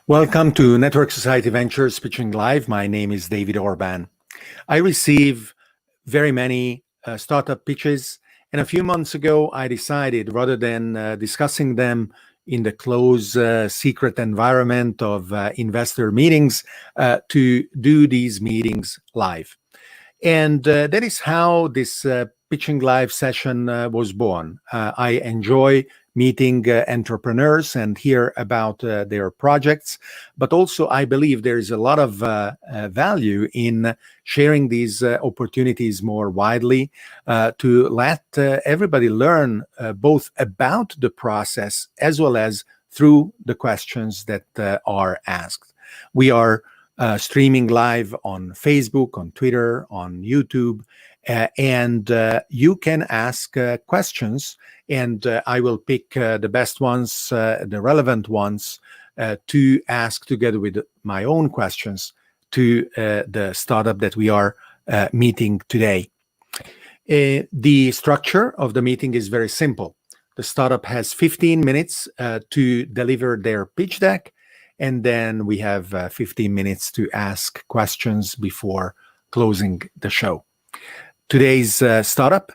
Welcome to Network Society Ventures Pitching Live. My name is David Orban. I receive very many startup pitches, and a few months ago, I decided rather than discussing them in the close, secret environment of investor meetings, to do these meetings live. And that is how this Pitching Live session was born. I enjoy meeting entrepreneurs and hear about their projects, but also I believe there is a lot of value in sharing these opportunities more widely to let everybody learn both about the process as well as through the questions that are asked. We are streaming live on Facebook, on Twitter, on YouTube, and you can ask questions, and I will pick the best ones, the relevant ones, to ask together with my own questions to the startup that we are meeting today. The structure of the meeting is very simple. The startup has 15 minutes to deliver their pitch deck, and then we have 15 minutes to ask questions before closing the show. Today's startup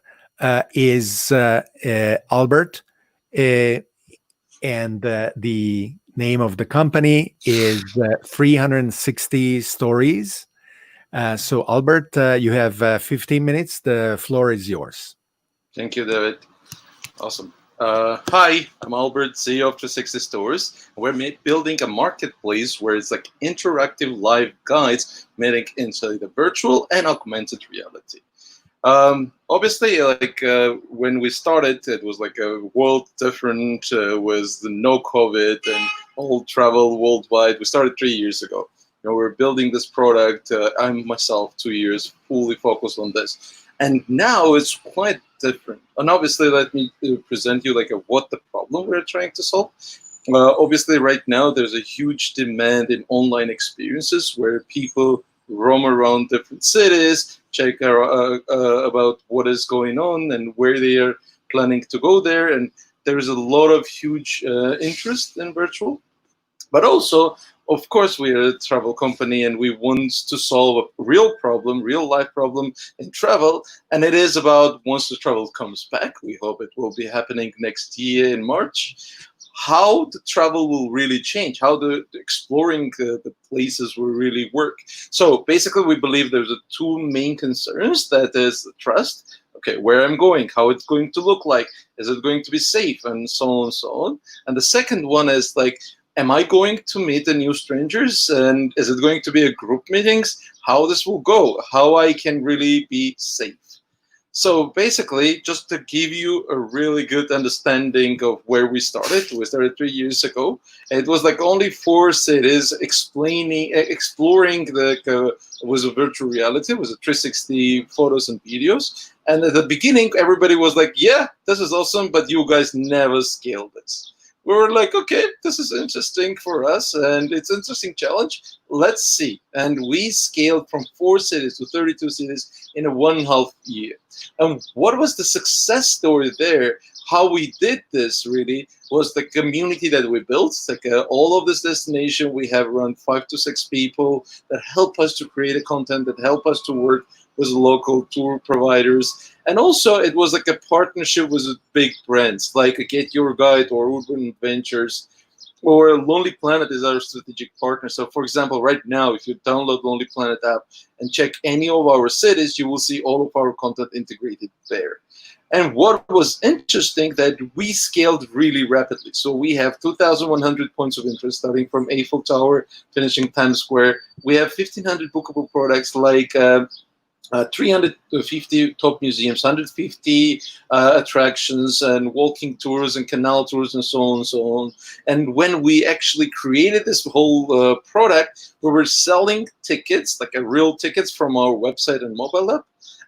is Albert, and the name of the company is 360 Stories. So Albert, you have 15 minutes. The floor is yours. Thank you, David. Awesome. Hi, I'm Albert, CEO of 360 Stores. We're building a marketplace where it's like interactive live guides made into the virtual and augmented reality. Obviously, when we started, it was like a world different with no COVID and all travel worldwide. We started 3 years ago. We're building this product. I'm myself 2 years fully focused on this. And now it's quite different. And obviously, let me present you what the problem we're trying to solve. Obviously, right now, there's a huge demand in online experiences where people roam around different cities, check about what is going on and where they are planning to go there. And there's a lot of huge interest in virtual. But also, of course, we are a travel company and we want to solve a real problem, real life problem in travel. And it is about once the travel comes back, we hope it will be happening next year in March, how the travel will really change, how the exploring the places will really work. So basically, we believe there's two main concerns. That is trust. Okay, where I'm going, how it's going to look like, is it going to be safe, and so on and so on. And the second one is am I going to meet the new strangers, and is it going to be a group meetings? How this will go, how I can really be safe. So basically, just to give you a really good understanding of where we started 3 years ago. It was only 4 cities exploring with a virtual reality, with a 360 photos and videos. And at the beginning, everybody was like, yeah, this is awesome, but you guys never scale this. We were like, okay, this is interesting for us, and it's an interesting challenge. Let's see. And we scaled from 4 cities to 32 cities in a 1.5 year. And what was the success story there? How we did this really was the community that we built. All of this destination, we have around 5 to 6 people that help us to create a content, that help us to work with local tour providers. And also it was a partnership with big brands like Get Your Guide or Urban Ventures, or Lonely Planet is our strategic partner. So for example, right now, if you download Lonely Planet app and check any of our cities, you will see all of our content integrated there. And what was interesting that we scaled really rapidly. So we have 2,100 points of interest starting from Eiffel Tower, finishing Times Square. We have 1,500 bookable products like 350 top museums, 150 attractions and walking tours and canal tours and so on and so on. And when we actually created this whole product, we were selling tickets, real tickets from our website and mobile app.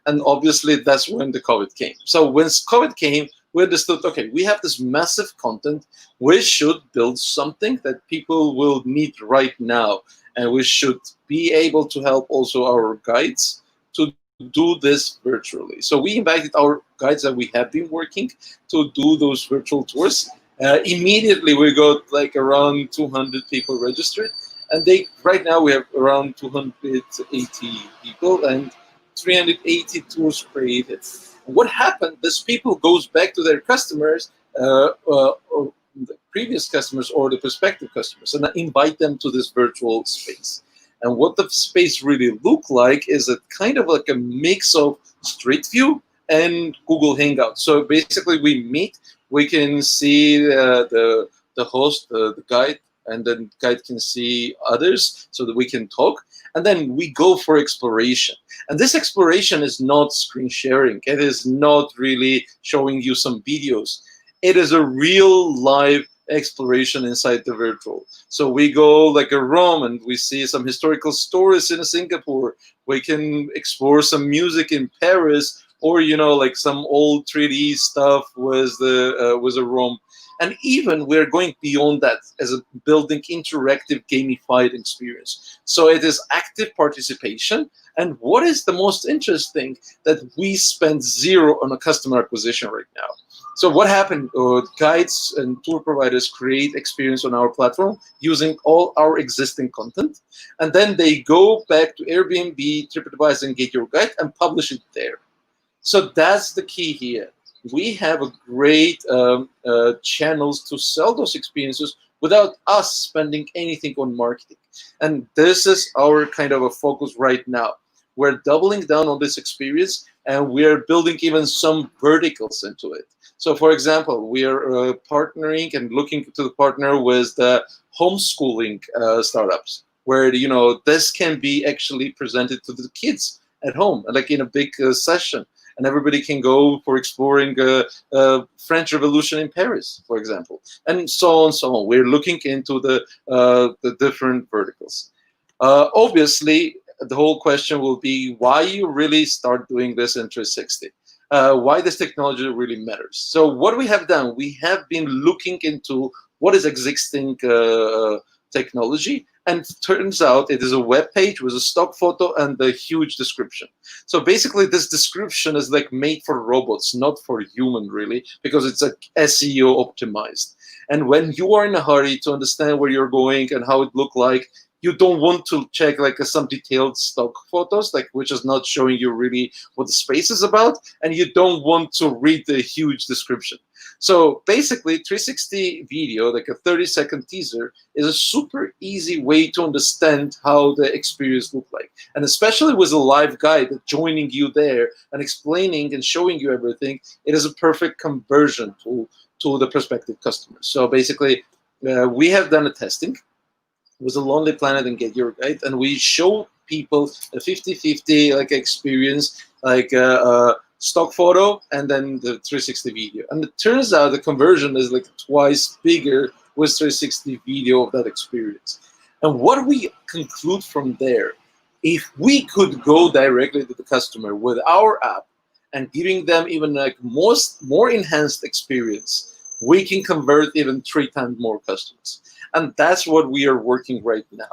And obviously that's when the COVID came. So when COVID came, we understood, okay, we have this massive content. We should build something that people will need right now. And we should be able to help also our guides to do this virtually. So we invited our guides that we have been working to do those virtual tours. Immediately we got like around 200 people registered, and right now we have around 280 people and 380 tours created. What happened? This people goes back to their customers, or the previous customers or the prospective customers, and invite them to this virtual space. And what the space really look like is a kind of like a mix of Street View and Google Hangouts. So basically, we meet. We can see the host, the guide, and then guide can see others, so that we can talk. And then we go for exploration. And this exploration is not screen sharing. It is not really showing you some videos. It is a real live exploration inside the virtual. So we go like a Rome and we see some historical stories in Singapore. We can explore some music in Paris, or like some old 3D stuff was a Rome. And even we're going beyond that as a building interactive gamified experience. So it is active participation. And what is the most interesting, that we spend zero on a customer acquisition right now. So what happened? Guides and tour providers create experience on our platform using all our existing content, and then they go back to Airbnb, TripAdvisor, and Get Your Guide and publish it there. So that's the key here. We have a great channels to sell those experiences without us spending anything on marketing. And this is our kind of a focus right now. We're doubling down on this experience, and we're building even some verticals into it. So for example, we are partnering and looking to partner with the homeschooling startups, where this can be actually presented to the kids at home, like in a big session. And everybody can go for exploring French Revolution in Paris, for example, and so on, so on. We're looking into the different verticals. Obviously, the whole question will be why you really start doing this in 360. Why this technology really matters. So what we have done, we have been looking into what is existing technology, and it turns out it is a web page with a stock photo and a huge description. So basically, this description is like made for robots, not for human, really, because it's a SEO optimized. And when you are in a hurry to understand where you're going and how it look like, you don't want to check like some detailed stock photos, like which is not showing you really what the space is about, and you don't want to read the huge description. So basically, 360 video, like a 30-second teaser, is a super easy way to understand how the experience look like. And especially with a live guide joining you there and explaining and showing you everything, it is a perfect conversion to the prospective customers. So basically, we have done a testing with a Lonely Planet and Get Your Guide, and we show people a 50-50 like experience, like stock photo and then the 360 video. And it turns out the conversion is like twice bigger with 360 video of that experience. And what we conclude from there, if we could go directly to the customer with our app and giving them even like more enhanced experience, we can convert even 3 times more customers. And that's what we are working right now.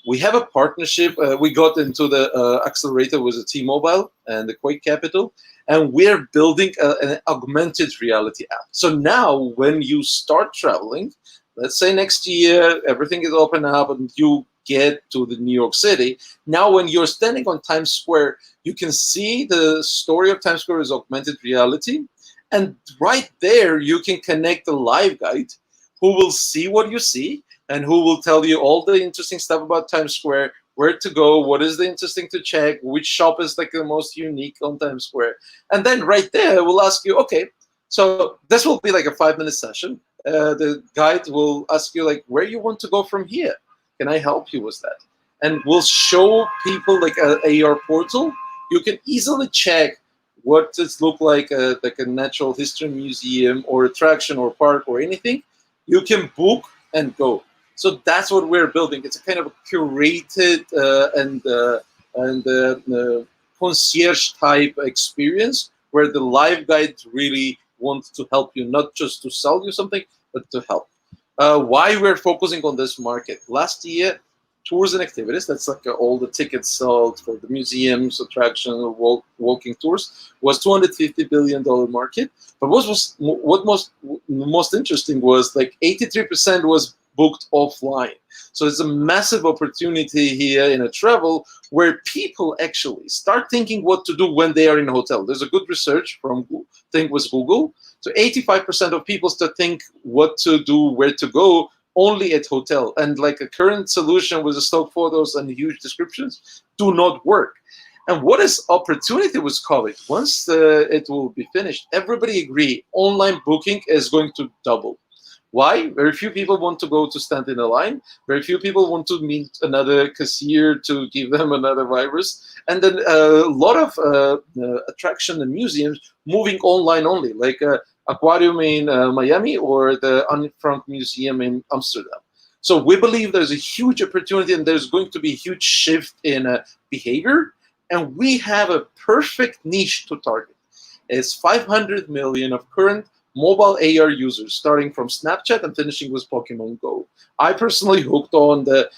We have a partnership. We got into the accelerator with the T-Mobile and the Quake Capital, and we're building an augmented reality app. So now when you start traveling, let's say next year, everything is open up and you get to the New York City. Now when you're standing on Times Square, you can see the story of Times Square is augmented reality. And right there, you can connect the live guide who will see what you see and who will tell you all the interesting stuff about Times Square, where to go, what is the interesting to check, which shop is like the most unique on Times Square. And then right there, we'll ask you, okay, so this will be like a 5-minute session. The guide will ask you like, where you want to go from here? Can I help you with that? And we'll show people like a AR portal. You can easily check what it look like a natural history museum or attraction or park or anything. You can book and go. So that's what we're building. It's a kind of a curated and concierge type experience where the live guide really wants to help you, not just to sell you something, but to help. Why we're focusing on this market? Last year, tours and activities. That's like all the tickets sold for the museums, attractions, walking tours. Was $250 billion market. But what most interesting was like 83% was booked offline. So it's a massive opportunity here in a travel where people actually start thinking what to do when they are in a hotel. There's a good research from I think was Google. So 85% of people start think what to do, where to go, only at hotel. And like a current solution with the stock photos and huge descriptions do not work. And what is opportunity with COVID? Once it will be finished, everybody agree online booking is going to double. Why? Very few people want to go to stand in a line. Very few people want to meet another cashier to give them another virus. And then a lot of attraction and museums moving online only, like Aquarium in Miami or the Anne Frank Museum in Amsterdam. So we believe there's a huge opportunity and there's going to be a huge shift in behavior. And we have a perfect niche to target. It's 500 million of current mobile AR users, starting from Snapchat and finishing with Pokemon Go. I personally hooked on the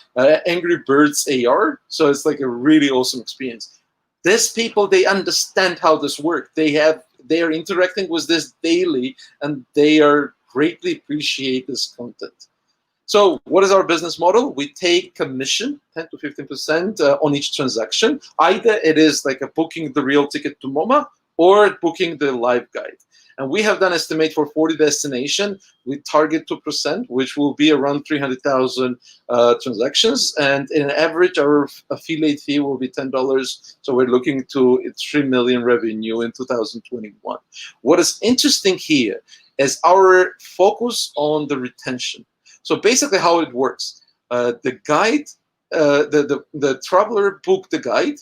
Angry Birds AR, so it's like a really awesome experience. These people, they understand how this works. They are interacting with this daily, and they are greatly appreciate this content. So what is our business model? We take commission, 10 to 15% on each transaction. Either it is like a booking the real ticket to MoMA or booking the live guide. And we have done estimate for 40 destinations. We target 2%, which will be around 300,000 transactions. And in average, our affiliate fee will be $10. So we're looking to 3 million revenue in 2021. What is interesting here is our focus on the retention. So basically how it works, the guide, the traveler booked the guide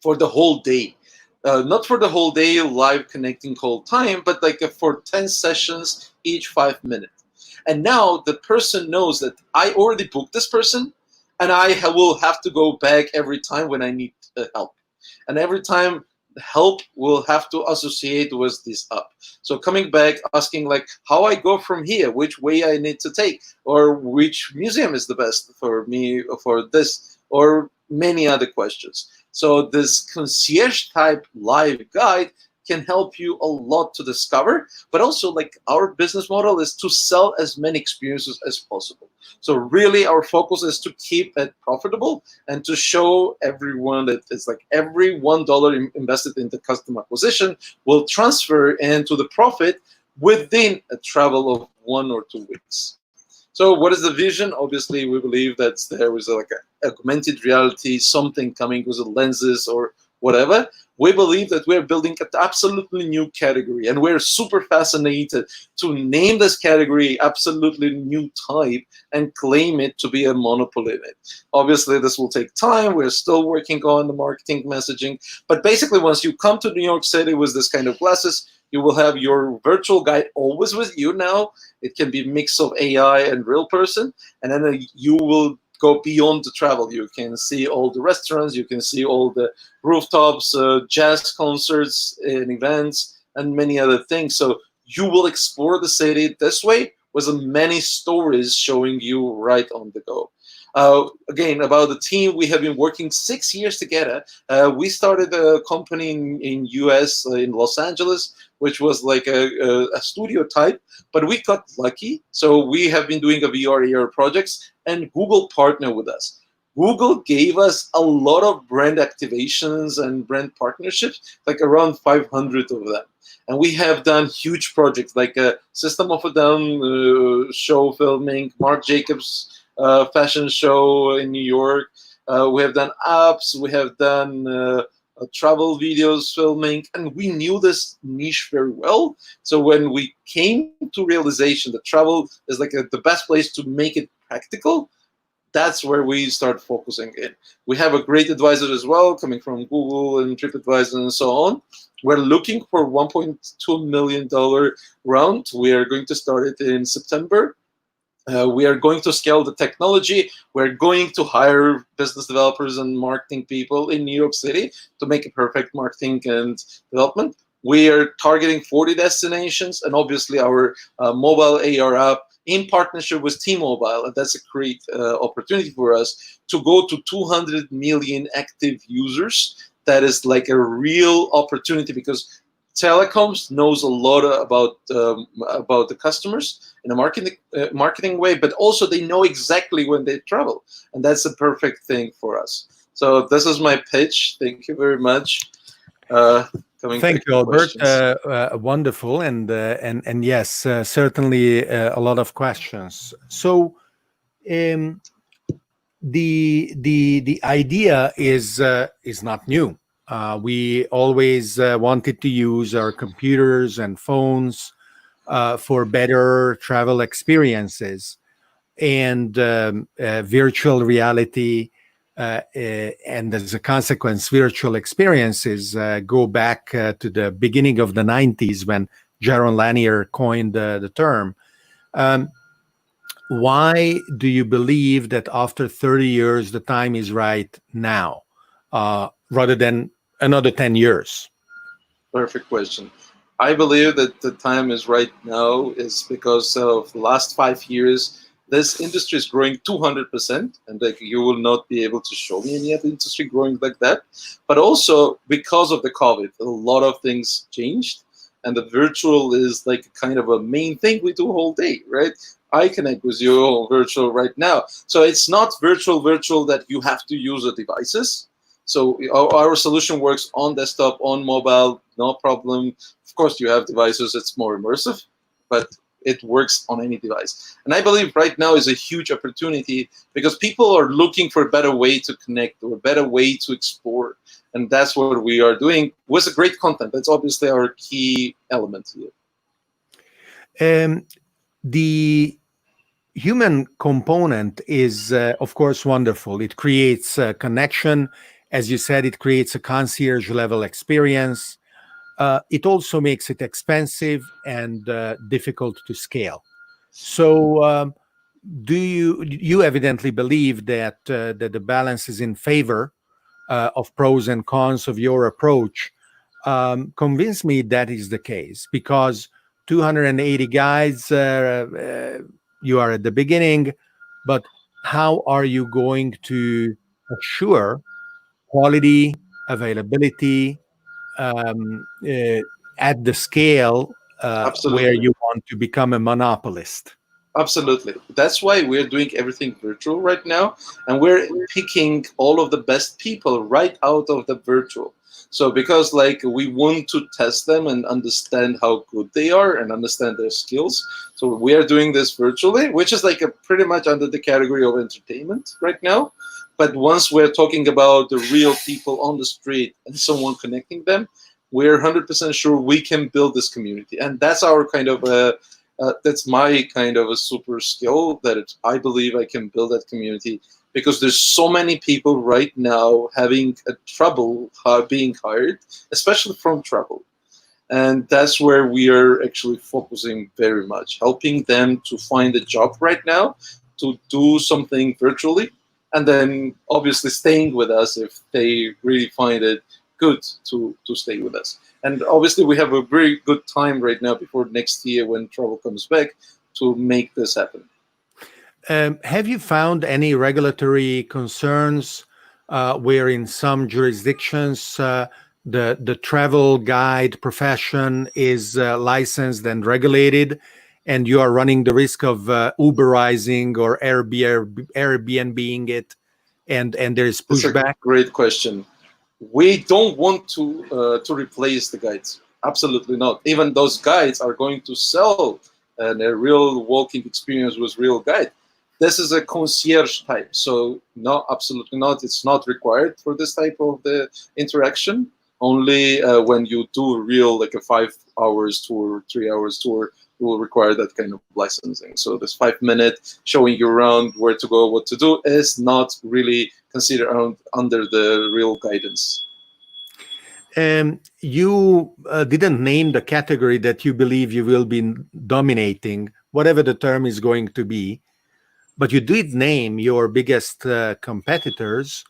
for the whole day. Not for the whole day live connecting whole time, but like for 10 sessions, each 5 minutes. And now the person knows that I already booked this person and I will have to go back every time when I need help. And every time help will have to associate with this up. So coming back, asking like how I go from here, which way I need to take, or which museum is the best for me for this, or many other questions. So this concierge type live guide can help you a lot to discover, but also like our business model is to sell as many experiences as possible. So really our focus is to keep it profitable and to show everyone that it's like every $1 invested in the customer acquisition will transfer into the profit within a travel of 1 or 2 weeks. So what is the vision? Obviously, we believe that there is like a augmented reality, something coming with the lenses or whatever. We believe that we're building an absolutely new category, and we're super fascinated to name this category absolutely new type and claim it to be a monopoly in it. Obviously, this will take time. We're still working on the marketing messaging. But basically, once you come to New York City with this kind of glasses, you will have your virtual guide always with you now. It can be a mix of AI and real person. And then you will go beyond the travel. You can see all the restaurants. You can see all the rooftops, jazz concerts and events, and many other things. So you will explore the city this way with many stories showing you right on the go. Again, about the team, we have been working 6 years together. We started a company in US, in Los Angeles, which was like a studio type, but we got lucky. So we have been doing a VR AR projects, and Google partnered with us. Google gave us a lot of brand activations and brand partnerships, like around 500 of them. And we have done huge projects like a System of a Down show filming, Marc Jacobs fashion show in New York. We have done apps, we have done travel videos filming, and we knew this niche very well. So when we came to realization that travel is like the best place to make it practical, that's where we start focusing in. We have a great advisor as well, coming from Google and TripAdvisor and so on. We're looking for $1.2 million round. We are going to start it in September. We are going to scale the technology. We're going to hire business developers and marketing people in New York City to make a perfect marketing and development. We are targeting 40 destinations, and obviously our mobile AR app in partnership with T-Mobile, and that's a great opportunity for us to go to 200 million active users. That is like a real opportunity because telecoms knows a lot about the customers in a marketing way, but also they know exactly when they travel, and that's a perfect thing for us. So this is my pitch. Thank you very much. Coming Thank back you, to Albert. questions. Wonderful, and yes, certainly a lot of questions. So um, the idea is not new. We always wanted to use our computers and phones for better travel experiences, and virtual reality, and as a consequence, virtual experiences go back to the beginning of the 90s when Jaron Lanier coined the term. Um, why do you believe that after 30 years, the time is right now, rather than another 10 years? Perfect question. I believe that the time is right now is because of the last 5 years, this industry is growing 200%, and like you will not be able to show me any other industry growing like that. But also because of the COVID, a lot of things changed, and the virtual is like kind of a main thing we do all day, right? I connect with you all virtual right now, so it's not virtual that you have to use the devices. So our solution works on desktop, on mobile, no problem. Of course, you have devices; it's more immersive, but it works on any device. And I believe right now is a huge opportunity because people are looking for a better way to connect or a better way to explore, and that's what we are doing with a great content. That's obviously our key element here. The human component is, of course, wonderful. It creates a connection. As you said, it creates a concierge level experience. It also makes it expensive and difficult to scale. So, you evidently believe that the balance is in favor of pros and cons of your approach? Convince me that is the case, because 280 guides, you are at the beginning, but how are you going to assure quality, availability, at the scale where Absolutely. you want to become a monopolist? Absolutely. That's why we're doing everything virtual right now, and we're picking all of the best people right out of the virtual. So because like we want to test them and understand how good they are and understand their skills. So we are doing this virtually, which is like a pretty much under the category of entertainment right now. But once we're talking about the real people on the street and someone connecting them, we're 100% sure we can build this community. And that's our kind of that's my kind of a super skill that I believe I can build that community because there's so many people right now having a trouble being hired, especially from travel. And that's where we are actually focusing very much, helping them to find a job right now, to do something virtually, and then obviously staying with us if they really find it good to stay with us. And obviously, we have a very good time right now before next year when travel comes back to make this happen. Have you found any regulatory concerns where in some jurisdictions the travel guide profession is licensed and regulated, and you are running the risk of Uberizing or Airbnb-ing it, and there is It's a pushback? great question. We don't want to replace the guides. Absolutely not. Even those guides are going to sell a real walking experience with real guide. This is a concierge type, so no, absolutely not. It's not required for this type of the interaction. Only when you do a real like a 5 hours tour, 3 hours tour, you will require that kind of licensing. So this 5 minute showing you around where to go, what to do is not really considered under the real guidance. You didn't name the category that you believe you will be dominating, whatever the term is going to be, but you did name your biggest competitors,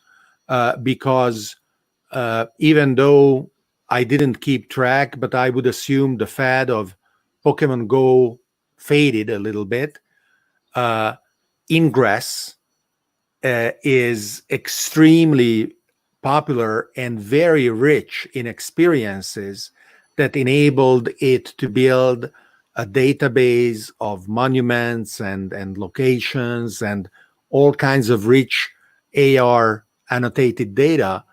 because even though I didn't keep track, but I would assume the fad of Pokemon Go faded a little bit. Ingress is extremely popular and very rich in experiences that enabled it to build a database of monuments and locations and all kinds of rich AR annotated data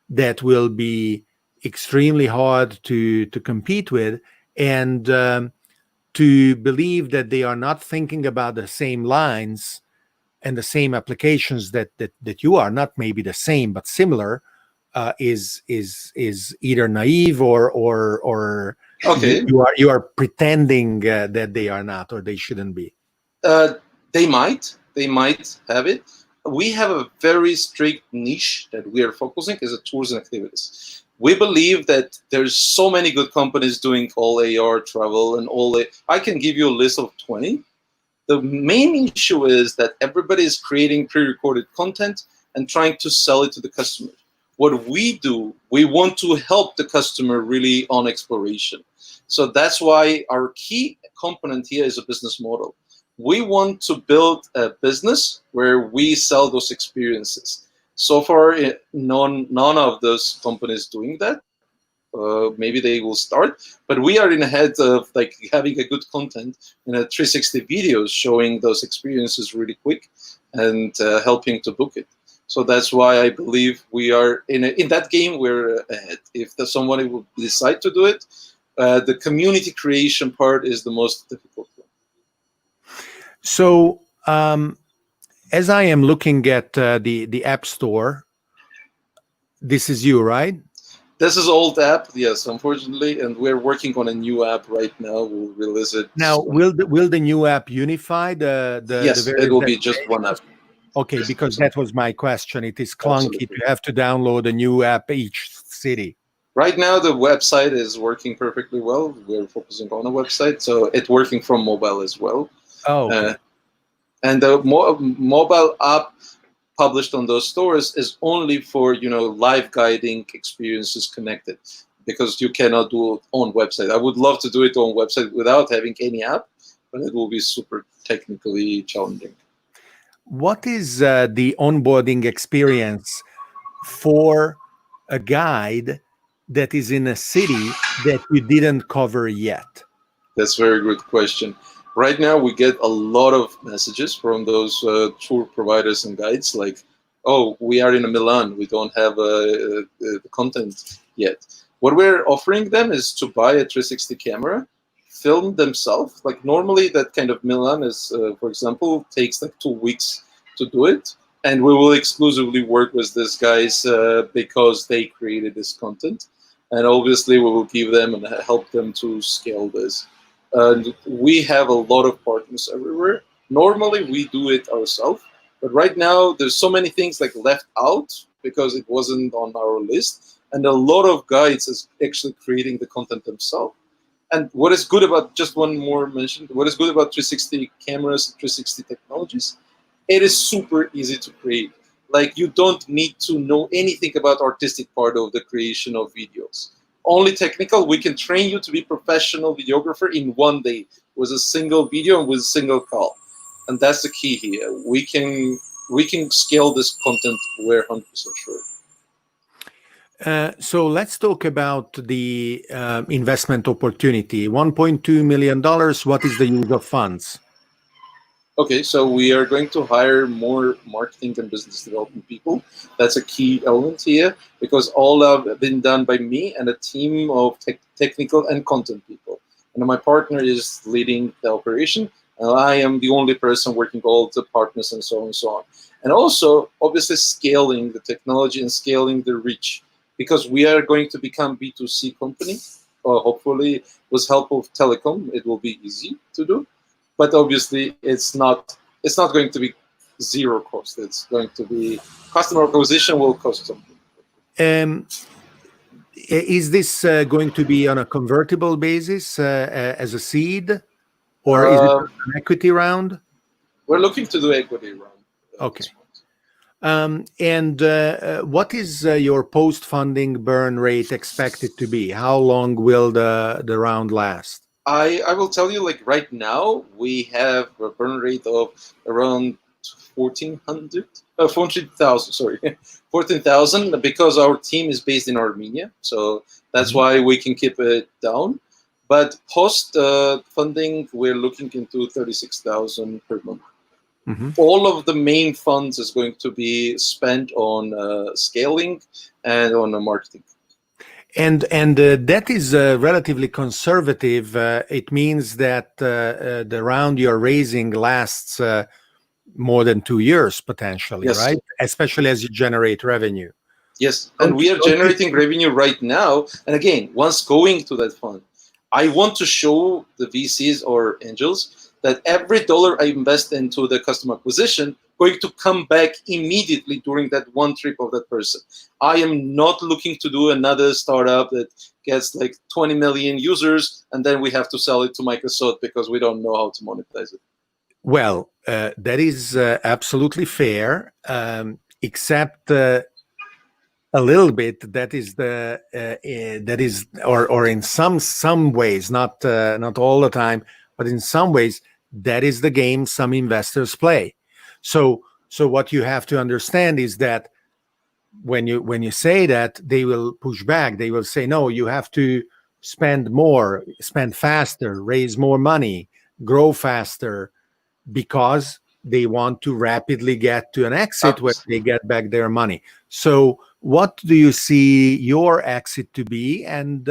that will be extremely hard to compete with, and to believe that they are not thinking about the same lines and the same applications that you are, not maybe the same but similar, is either naive or Okay. you are pretending that they are not or they shouldn't be. Uh, they might have it. We have a very strict niche that we are focusing is tours and activities. We believe that there's so many good companies doing all AR travel and I can give you a list of 20. The main issue is that everybody is creating pre-recorded content and trying to sell it to the customer. What we do, we want to help the customer really on exploration. So that's why our key component here is a business model. We want to build a business where we sell those experiences. So far, none of those companies doing that. Maybe they will start, but we are in ahead of like having a good content in a 360 videos showing those experiences really quick and helping to book it. So that's why I believe we are in that game. We're ahead. If somebody will decide to do it, the community creation part is the most difficult one. So as I am looking at the App Store, this is you, right? This is old app, yes, unfortunately, and we're working on a new app right now. We'll release it. Now, will the new app unify the Yes, various it will be just one app. Okay, because that was my question. It is clunky Absolutely. to have to download a new app each city. Right now, the website is working perfectly well. We're focusing on a website, so it's working from mobile as well. Oh, okay. And the mobile app published on those stores is only for live guiding experiences connected, because you cannot do it on website. I would love to do it on website without having any app, but it will be super technically challenging. What is the onboarding experience for a guide that is in a city that you didn't cover yet? That's a very good question. Right now, we get a lot of messages from those tour providers and guides like, oh, we are in Milan. We don't have the content yet. What we're offering them is to buy a 360 camera, film themselves. Like normally that kind of Milan is, for example, takes like 2 weeks to do it. And we will exclusively work with these guys because they created this content. And obviously we will give them and help them to scale this. And we have a lot of partners everywhere. Normally we do it ourselves, but right now there's so many things like left out because it wasn't on our list, and a lot of guides is actually creating the content themselves. And what is good about, just one more mention, what is good about 360 cameras, 360 technologies, it is super easy to create. Like you don't need to know anything about artistic part of the creation of videos. Only technical. We can train you to be professional videographer in 1 day with a single video and with a single call, and that's the key here. We can scale this content. We're 100% sure. So let's talk about the investment opportunity. $1.2 million. What is the use of funds? Okay, so we are going to hire more marketing and business development people. That's a key element here because all have been done by me and a team of technical and content people. And my partner is leading the operation, and I am the only person working all the partners and so on and so on. And also, obviously, scaling the technology and scaling the reach, because we are going to become B2C company. Hopefully, with help of telecom, it will be easy to do. But obviously, it's not going to be zero cost. It's going to be customer acquisition will cost something. Is this going to be on a convertible basis as a seed, or is it an equity round? We're looking to do equity round. Okay. And what is your post-funding burn rate expected to be? How long will the round last? I will tell you, like right now, we have a burn rate of around 1,400, 14,000, sorry, 14,000 because our team is based in Armenia. So that's why we can keep it down. But post funding, we're looking into 36,000 per month. All of the main funds is going to be spent on scaling and on marketing. And that is relatively conservative. It means that the round you're raising lasts more than 2 years potentially, Yes. right? Especially as you generate revenue. Yes, and we are generating revenue right now. And again, once going to that fund, I want to show the VCs or angels that every dollar I invest into the customer acquisition going to come back immediately during that one trip of that person. I am not looking to do another startup that gets like 20 million users and then we have to sell it to Microsoft because we don't know how to monetize it. Well, that is absolutely fair, except a little bit. That is or in some ways, not all the time, but in some ways, that is the game some investors play. So what you have to understand is that when you say that, they will push back. They will say, no, you have to spend more, spend faster, raise more money, grow faster, because they want to rapidly get to an exit where they get back their money. So what do you see your exit to be? And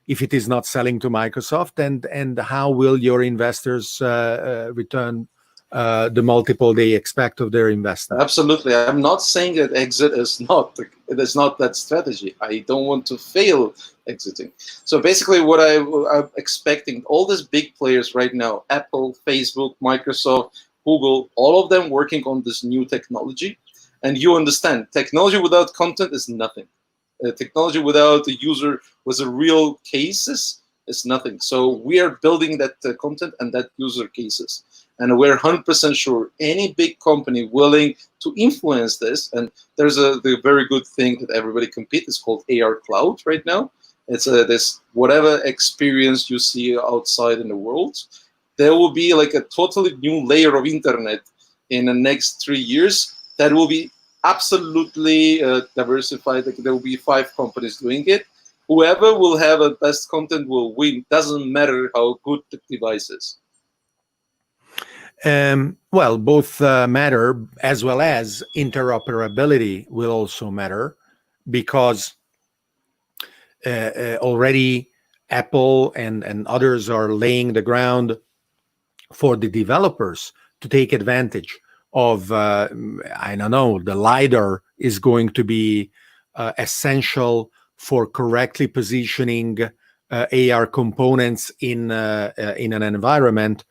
if it is not selling to Microsoft, and how will your investors return the multiple they expect of their investment? Absolutely. I'm not saying that exit is not that strategy. I don't want to fail exiting. So basically what I'm expecting, all these big players right now, Apple, Facebook, Microsoft, Google, all of them working on this new technology. And you understand, technology without content is nothing. Technology without the user with a real cases is nothing. So we are building that content and that user cases. And we're 100% sure any big company willing to influence this, and there's the very good thing that everybody competes, is called AR Cloud right now. It's this whatever experience you see outside in the world, there will be like a totally new layer of internet in the next 3 years that will be absolutely diversified. Like there will be 5 companies doing it. Whoever will have the best content will win. Doesn't matter how good the device is. Well, both matter, as well as interoperability will also matter, because already Apple and others are laying the ground for the developers to take advantage of, I don't know, the LiDAR is going to be essential for correctly positioning AR components in an environment.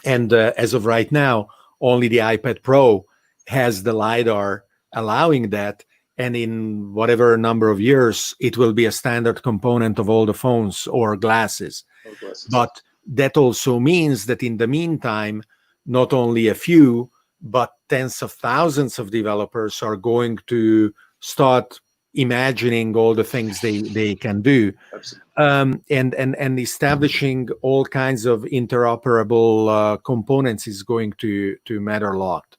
And as of right now, only the iPad Pro has the LiDAR allowing that. And in whatever number of years, it will be a standard component of all the phones or glasses. But that also means that in the meantime, not only a few, but tens of thousands of developers are going to start imagining all the things they can do. And establishing all kinds of interoperable components is going to matter a lot.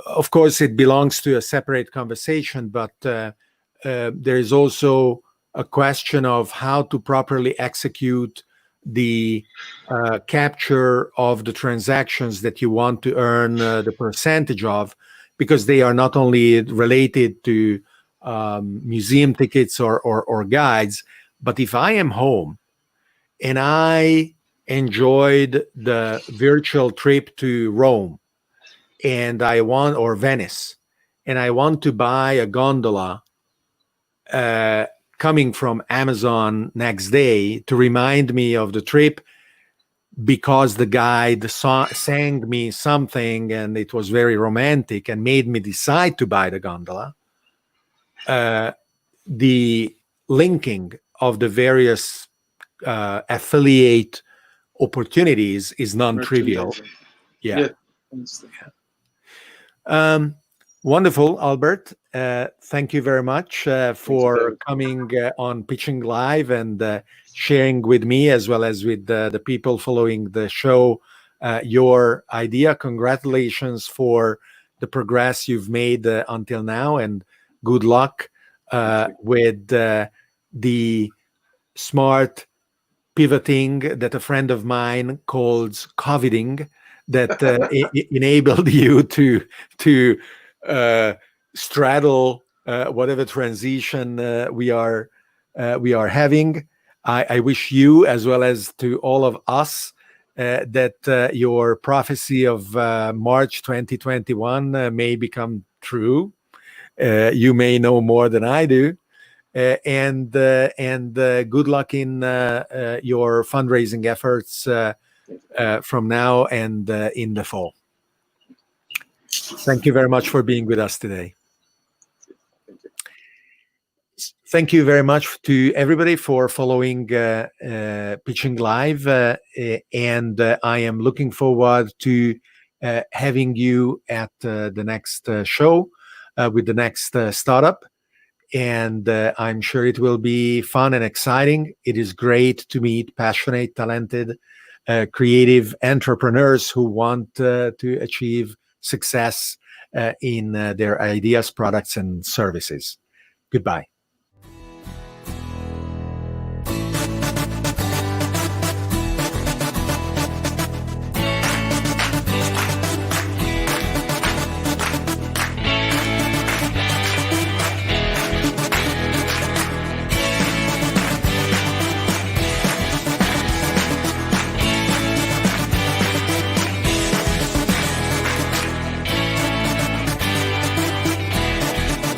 Of course, it belongs to a separate conversation, but there is also a question of how to properly execute the capture of the transactions that you want to earn the percentage of, because they are not only related to museum tickets or guides. But if I am home and I enjoyed the virtual trip to Rome and or Venice, and I want to buy a gondola coming from Amazon next day to remind me of the trip, because the guide sang me something and it was very romantic and made me decide to buy the gondola, the linking of the various affiliate opportunities is non-trivial. Yeah. Wonderful, Albert. Thank you very much for David. coming on Pitching Live and sharing with me, as well as with the people following the show, your idea. Congratulations for the progress you've made until now, and good luck with the smart pivoting that a friend of mine calls coveting, that enabled you to straddle whatever transition we are having. I wish you, as well as to all of us, that your prophecy of March 2021 may become true. You may know more than I do. And good luck in your fundraising efforts from now and in the fall. Thank you very much for being with us today. Thank you. Thank you very much to everybody for following Pitching Live, and I am looking forward to having you at the next show with the next startup. And I'm sure it will be fun and exciting. It is great to meet passionate, talented, creative entrepreneurs who want to achieve success in their ideas, products, and services. Goodbye.